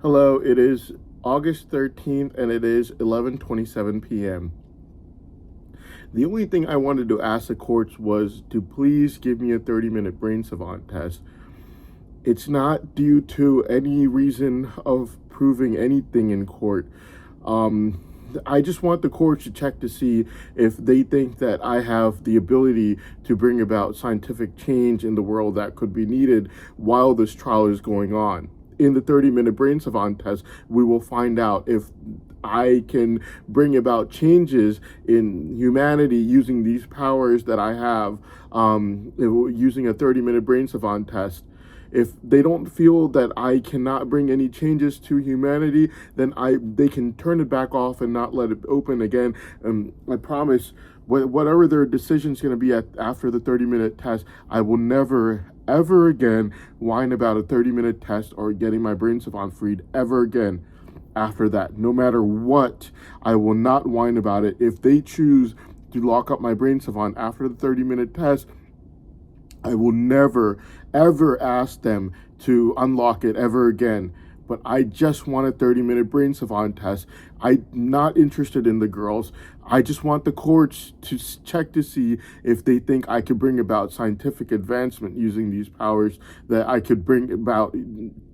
Hello, it is August 13th and it is 11:27 p.m. The only thing I wanted to ask the courts was to please give me a 30-minute brain savant test. It's not due to any reason of proving anything in court. I just want the courts to check to see if they think that I have the ability to bring about scientific change in the world that could be needed while this trial is going on. In the 30-minute brain savant test, we will find out if I can bring about changes in humanity using these powers that I have, using a 30-minute brain savant test. If they don't feel that I cannot bring any changes to humanity, then they can turn it back off and not let it open again. I promise, whatever their decision is going to be after the 30-minute test, I will never, ever again whine about a 30-minute test or getting my brain savant freed ever again. After that, no matter what, I will not whine about it. If they choose to lock up my brain savant after the 30-minute test, I will never, ever ask them to unlock it ever again. But I just want a 30-minute brain savant test. I'm not interested in the girls. I just want the courts to check to see if they think I could bring about scientific advancement using these powers, that I could bring about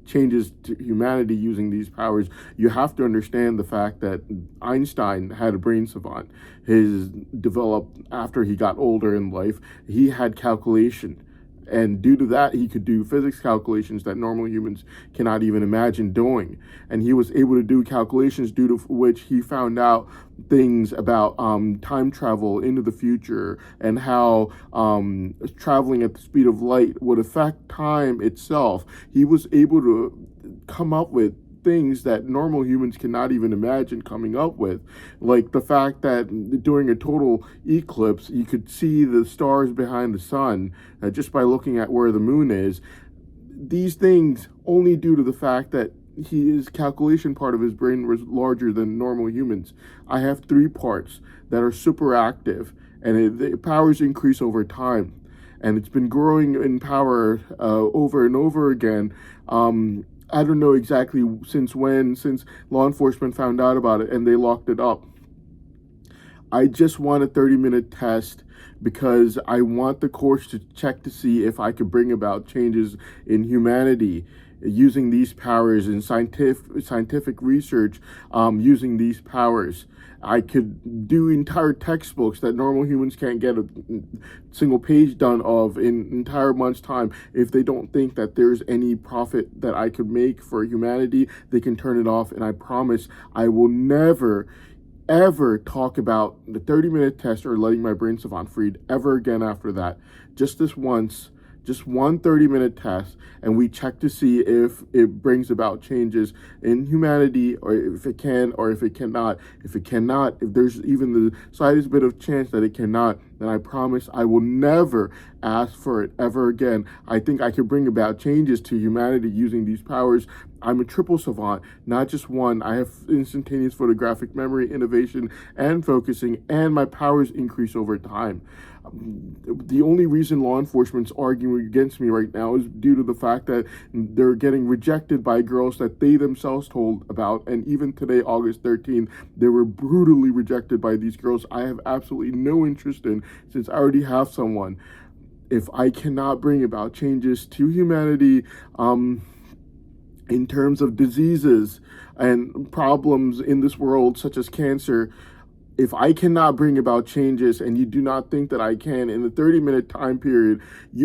changes to humanity using these powers. You have to understand the fact that Einstein had a brain savant. His developed after he got older in life. He had calculation. And due to that, he could do physics calculations that normal humans cannot even imagine doing. And he was able to do calculations due to which he found out things about time travel into the future and how traveling at the speed of light would affect time itself. He was able to come up with things that normal humans cannot even imagine coming up with, like the fact that during a total eclipse you could see the stars behind the sun just by looking at where the moon is. These things only due to the fact that his calculation part of his brain was larger than normal humans. I have 3 parts that are super active, and the powers increase over time, and it's been growing in power over and over again. I don't know exactly since when, since law enforcement found out about it and they locked it up. I just want a 30-minute test because I want the courts to check to see if I could bring about changes in humanity using these powers, in scientific research using these powers. I could do entire textbooks that normal humans can't get a single page done of in entire month's time. If they don't think that there's any profit that I could make for humanity, they can turn it off. And I promise I will never, ever talk about the 30-minute test or letting my brain savant freed ever again after that. Just this once. Just one 30-minute test, and we check to see if it brings about changes in humanity, or if it can, or if it cannot. If it cannot, if there's even the slightest bit of chance that it cannot, then I promise I will never ask for it ever again. I think I could bring about changes to humanity using these powers. I'm a triple savant, not just one. I have instantaneous photographic memory, innovation, and focusing, and my powers increase over time. The only reason law enforcement's arguing against me right now is due to the fact that they're getting rejected by girls that they themselves told about. And even today, August 13th, they were brutally rejected by these girls I have absolutely no interest in, since I already have someone. If I cannot bring about changes to humanity, in terms of diseases and problems in this world, such as cancer, if I cannot bring about changes and you do not think that I can in the 30-minute time period,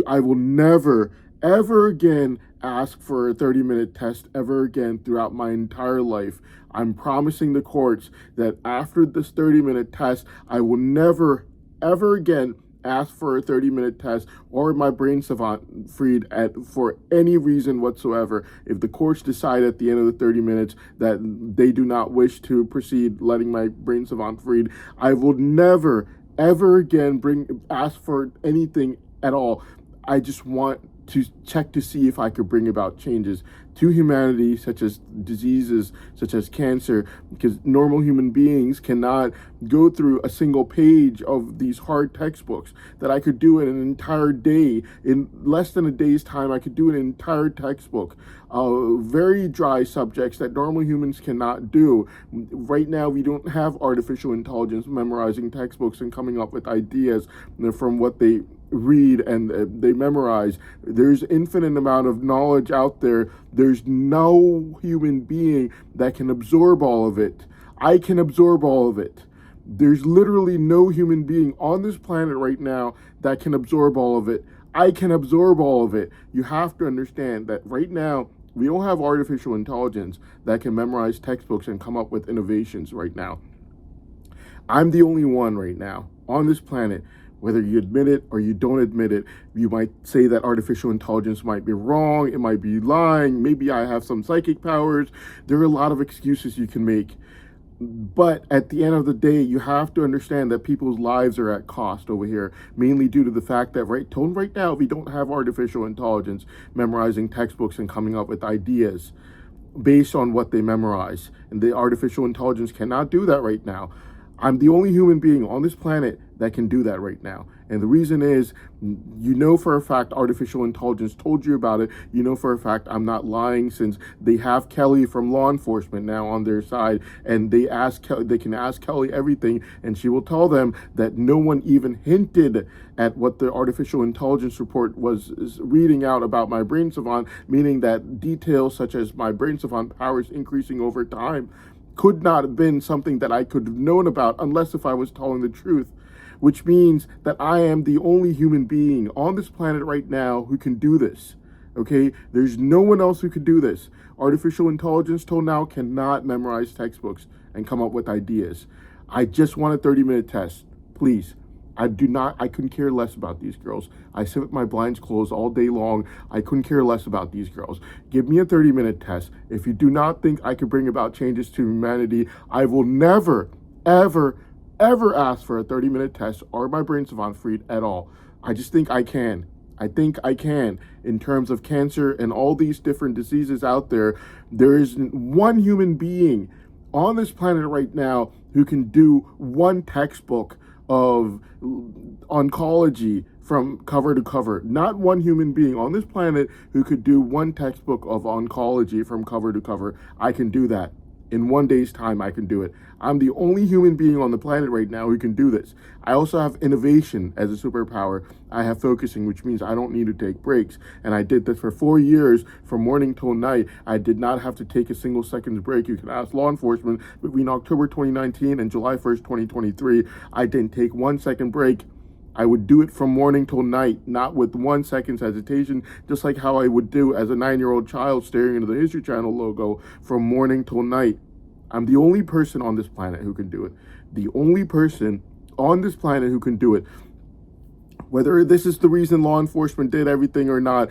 I will never, ever again ask for a 30-minute test ever again throughout my entire life. I'm promising the courts that after this 30-minute test, I will never, ever again ask for a 30-minute test or my brain savant freed for any reason whatsoever. If the courts decide at the end of the 30 minutes that they do not wish to proceed letting my brain savant freed, I will never, ever again ask for anything at all. I just want to check to see if I could bring about changes to humanity, such as diseases such as cancer, because normal human beings cannot go through a single page of these hard textbooks. That I could do in an entire day. In less than a day's time, I could do an entire textbook. Very dry subjects that normal humans cannot do. Right now, we don't have artificial intelligence memorizing textbooks and coming up with ideas from what they read and they memorize. There's infinite amount of knowledge out there. There's no human being that can absorb all of it. I can absorb all of it. There's literally no human being on this planet right now that can absorb all of it. I can absorb all of it. You have to understand that right now, we don't have artificial intelligence that can memorize textbooks and come up with innovations right now. I'm the only one right now on this planet. Whether you admit it or you don't admit it, you might say that artificial intelligence might be wrong, it might be lying, maybe I have some psychic powers. There are a lot of excuses you can make. But at the end of the day, you have to understand that people's lives are at cost over here, mainly due to the fact that right now, we don't have artificial intelligence memorizing textbooks and coming up with ideas based on what they memorize. And the artificial intelligence cannot do that right now. I'm the only human being on this planet that can do that right now. And the reason is, you know for a fact artificial intelligence told you about it. You know for a fact I'm not lying, since they have Kelly from law enforcement now on their side, and they can ask Kelly everything, and she will tell them that no one even hinted at what the artificial intelligence report was reading out about my brain savant, meaning that details such as my brain savant powers increasing over time could not have been something that I could have known about unless if I was telling the truth, which means that I am the only human being on this planet right now who can do this. Okay, there's no one else who can do this. Artificial intelligence till now cannot memorize textbooks and come up with ideas. I just want a 30-minute test, please. I couldn't care less about these girls. I sit with my blinds closed all day long. I couldn't care less about these girls. Give me a 30-minute test. If you do not think I could bring about changes to humanity, I will never, ever, ever ask for a 30-minute test or my brain savant freed at all. I just think I can. I think I can. In terms of cancer and all these different diseases out there, there isn't one human being on this planet right now who can do one textbook of oncology from cover to cover. Not one human being on this planet who could do one textbook of oncology from cover to cover. I can do that. In one day's time, I can do it. I'm the only human being on the planet right now who can do this. I also have innovation as a superpower. I have focusing, which means I don't need to take breaks. And I did this for 4 years, from morning till night. I did not have to take a single second's break. You can ask law enforcement. Between October 2019 and July 1st, 2023, I didn't take 1 second break. I would do it from morning till night, not with 1 second's hesitation, just like how I would do as a 9-year-old child staring into the History Channel logo from morning till night. I'm the only person on this planet who can do it. The only person on this planet who can do it. Whether this is the reason law enforcement did everything or not,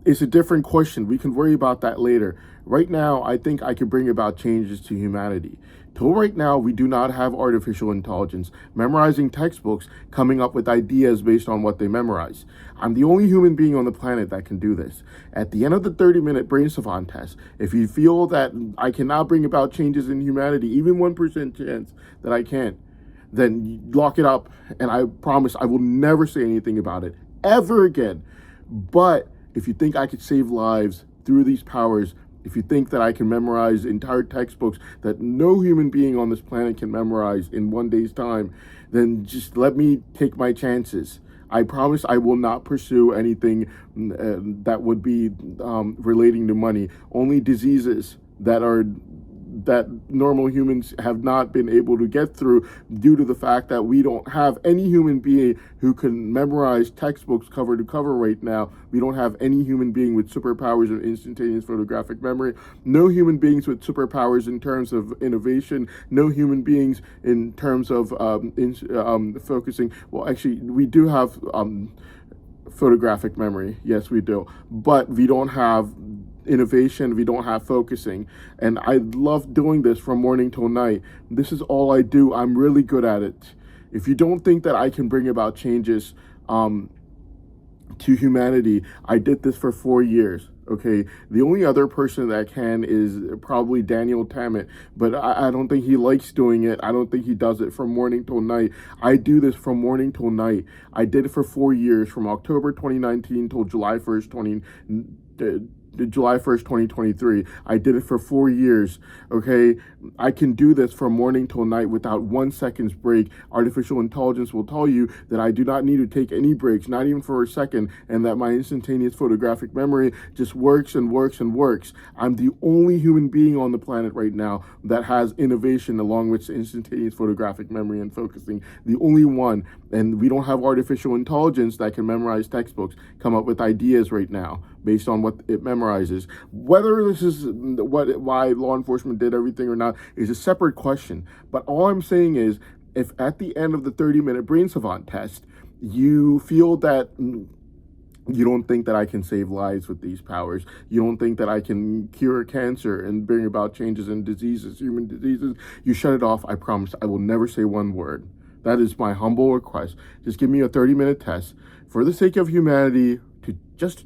it's a different question. We can worry about that later. Right now, I think I can bring about changes to humanity. Till right now, we do not have artificial intelligence memorizing textbooks, coming up with ideas based on what they memorize. I'm the only human being on the planet that can do this. At the end of the 30-minute brain savant test, if you feel that I cannot bring about changes in humanity, even 1% chance that I can't, then lock it up, and I promise I will never say anything about it ever again. But if you think I could save lives through these powers, if you think that I can memorize entire textbooks that no human being on this planet can memorize in 1 day's time, then just let me take my chances. I promise I will not pursue anything that would be relating to money. Only diseases that normal humans have not been able to get through, due to the fact that we don't have any human being who can memorize textbooks cover to cover right now. We don't have any human being with superpowers of instantaneous photographic memory. No human beings with superpowers in terms of innovation. No human beings in terms of focusing. Well, actually, we do have photographic memory. Yes, we do. But we don't have innovation, we don't have focusing. And I love doing this from morning till night. This is all I do. I'm really good at it. If you don't think that I can bring about changes to humanity. I did this for 4 years. Okay, the only other person that can is probably Daniel Tammet, but I don't think he likes doing it. I don't think he does it from morning till night. I do this from morning till night. I did it for 4 years, from October 2019 till July 1st, 2023. I did it for 4 years. Okay, I can do this from morning till night without 1 second's break. Artificial intelligence will tell you that I do not need to take any breaks, not even for a second, and that my instantaneous photographic memory just works and works and works. I'm the only human being on the planet right now that has innovation along with instantaneous photographic memory and focusing. The only one. And we don't have artificial intelligence that can memorize textbooks, come up with ideas right now based on what it memorizes. Whether this is why law enforcement did everything or not is a separate question. But all I'm saying is, if at the end of the 30-minute Brain Savant test, you feel that you don't think that I can save lives with these powers, you don't think that I can cure cancer and bring about changes in diseases, human diseases, you shut it off. I promise I will never say one word. That is my humble request. Just give me a 30-minute test for the sake of humanity, to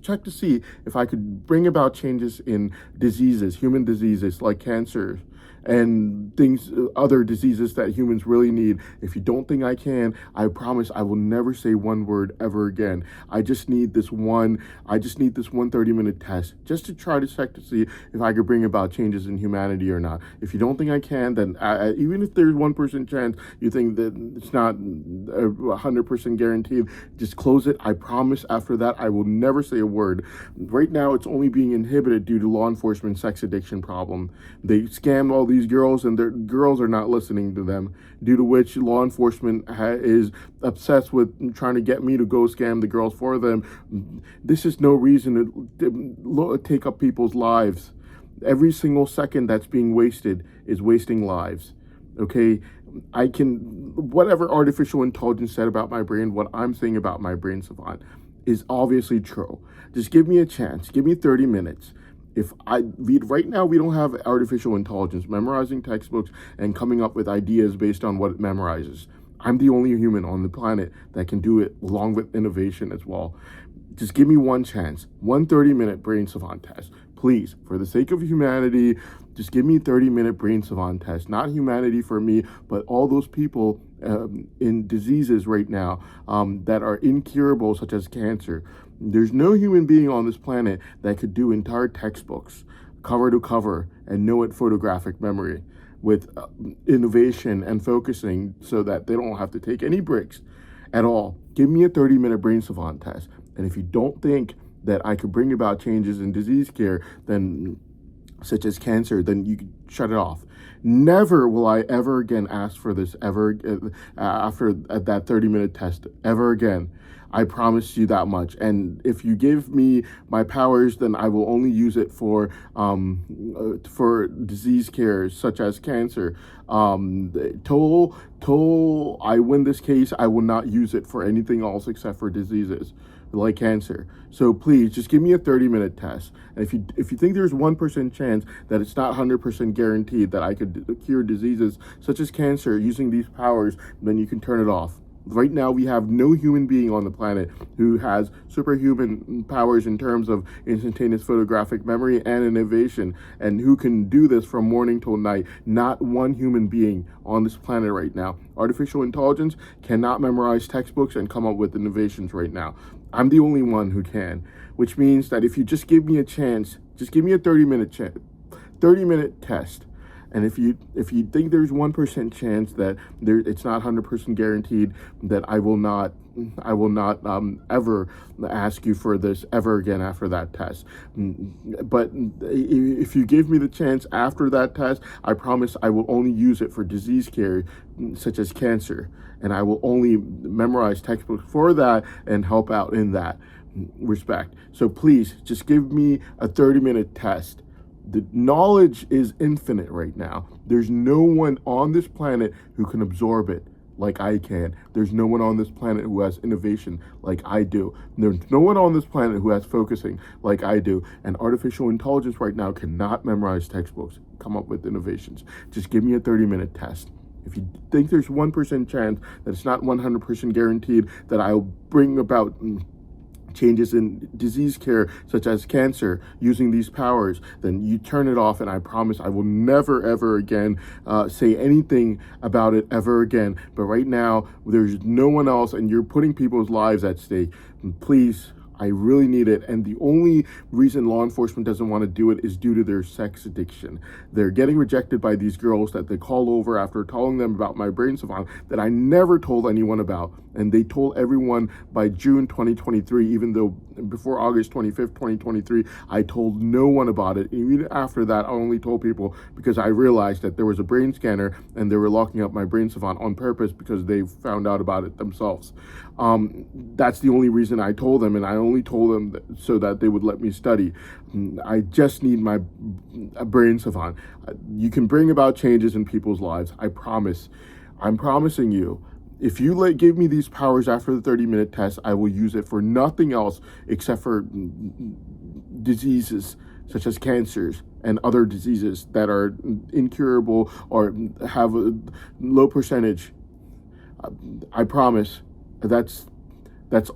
check to see if I could bring about changes in diseases, human diseases like cancer and things, other diseases that humans really need. If you don't think I can, I promise I will never say one word ever again. I just need this one 30-minute test just to try to check to see if I could bring about changes in humanity or not. If you don't think I can, then even if there's 1% chance you think that it's not 100% guaranteed, just close it. I promise after that I will never say a word. Right now it's only being inhibited due to law enforcement sex addiction problem. They scam all these girls and their girls are not listening to them, due to which law enforcement is obsessed with trying to get me to go scam the girls for them. This is no reason to take up people's lives. Every single second that's being wasted is wasting lives. Okay, whatever artificial intelligence said about my brain, what I'm saying about my Brain Savant is obviously true. Just give me a chance. Give me 30 minutes. Right now, we don't have artificial intelligence memorizing textbooks and coming up with ideas based on what it memorizes. I'm the only human on the planet that can do it, along with innovation as well. Just give me one chance, one 30-minute Brain Savant test. Please, for the sake of humanity, just give me a 30-minute Brain Savant test. Not humanity for me, but all those people in diseases right now that are incurable, such as cancer. There's no human being on this planet that could do entire textbooks, cover to cover, and know it photographic memory with innovation and focusing so that they don't have to take any breaks at all. Give me a 30-minute Brain Savant test. And if you don't think that I could bring about changes in disease care, then such as cancer, then you can shut it off. Never will I ever again ask for this ever after that 30-minute test ever again. I promise you that much. And if you give me my powers, then I will only use it for disease care such as cancer. Till I win this case, I will not use it for anything else except for diseases like cancer. So please just give me a 30-minute test. And if you think there's 1% chance that it's not 100% guaranteed that I could cure diseases such as cancer using these powers, then you can turn it off. Right now, we have no human being on the planet who has superhuman powers in terms of instantaneous photographic memory and innovation, and who can do this from morning till night. Not one human being on this planet right now. Artificial intelligence cannot memorize textbooks and come up with innovations right now. I'm the only one who can, which means that if you just give me a chance, just give me a 30-minute test. And if you think there's 1% chance that it's not 100% guaranteed that I will not ever ask you for this ever again after that test. But if you give me the chance after that test, I promise I will only use it for disease care such as cancer, and I will only memorize textbooks for that and help out in that respect. So please just give me a 30-minute test. The knowledge is infinite right now. There's no one on this planet who can absorb it like I can. There's no one on this planet who has innovation like I do. There's no one on this planet who has focusing like I do. And artificial intelligence right now cannot memorize textbooks, come up with innovations. Just give me a 30-minute test. If you think there's 1% chance that it's not 100% guaranteed that I'll bring about changes in disease care, such as cancer, using these powers, then you turn it off, and I promise I will never, ever again say anything about it ever again. But right now, there's no one else, and you're putting people's lives at stake. Please, I really need it. And the only reason law enforcement doesn't want to do it is due to their sex addiction. They're getting rejected by these girls that they call over after telling them about my brain savant that I never told anyone about. And they told everyone by June 2023, even though before August 25th, 2023, I told no one about it. Even after that, I only told people because I realized that there was a brain scanner and they were locking up my brain savant on purpose because they found out about it themselves. That's the only reason I told them, and I only told them so that they would let me study. I just need my brain savant. You can bring about changes in people's lives. I promise. I'm promising you. If you give me these powers after the 30-minute test, I will use it for nothing else except for diseases such as cancers and other diseases that are incurable or have a low percentage. I promise. That's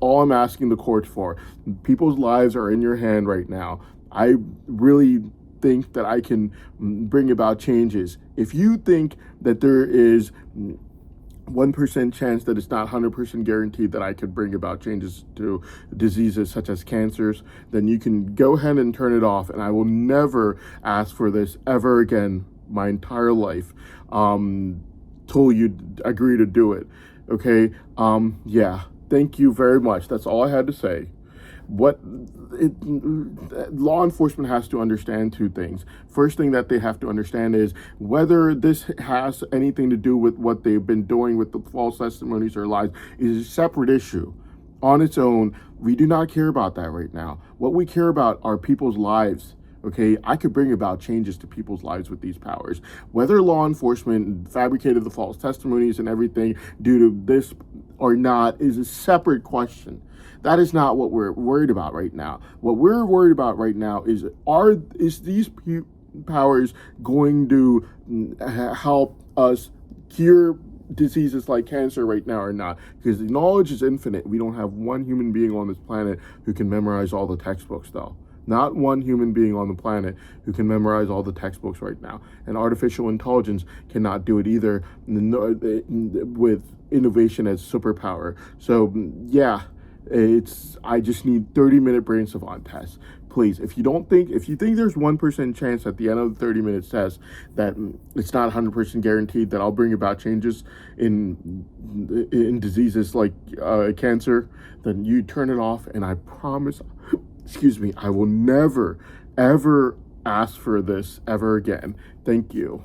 all I'm asking the courts for. People's lives are in your hand right now. I really think that I can bring about changes. If you think that there is 1% chance that it's not 100% guaranteed that I could bring about changes to diseases such as cancers, then you can go ahead and turn it off, and I will never ask for this ever again my entire life till you agree to do it. Okay, yeah, thank you very much. That's all I had to say. Law enforcement has to understand two things. First thing that they have to understand is whether this has anything to do with what they've been doing with the false testimonies or lies is a separate issue. On its own, we do not care about that right now. What we care about are people's lives. Okay, I could bring about changes to people's lives with these powers. Whether law enforcement fabricated the false testimonies and everything due to this or not is a separate question. That is not what we're worried about right now. What we're worried about right now is these powers going to help us cure diseases like cancer right now or not? Because the knowledge is infinite. We don't have one human being on this planet who can memorize all the textbooks, though. Not one human being on the planet who can memorize all the textbooks right now. And artificial intelligence cannot do it either with innovation as superpower. So, yeah, I just need 30-minute brain savant tests. Please, if you think there's 1% chance at the end of the 30-minute test that it's not 100% guaranteed that I'll bring about changes in diseases like cancer, then you turn it off, and I promise, I will never, ever ask for this ever again. Thank you.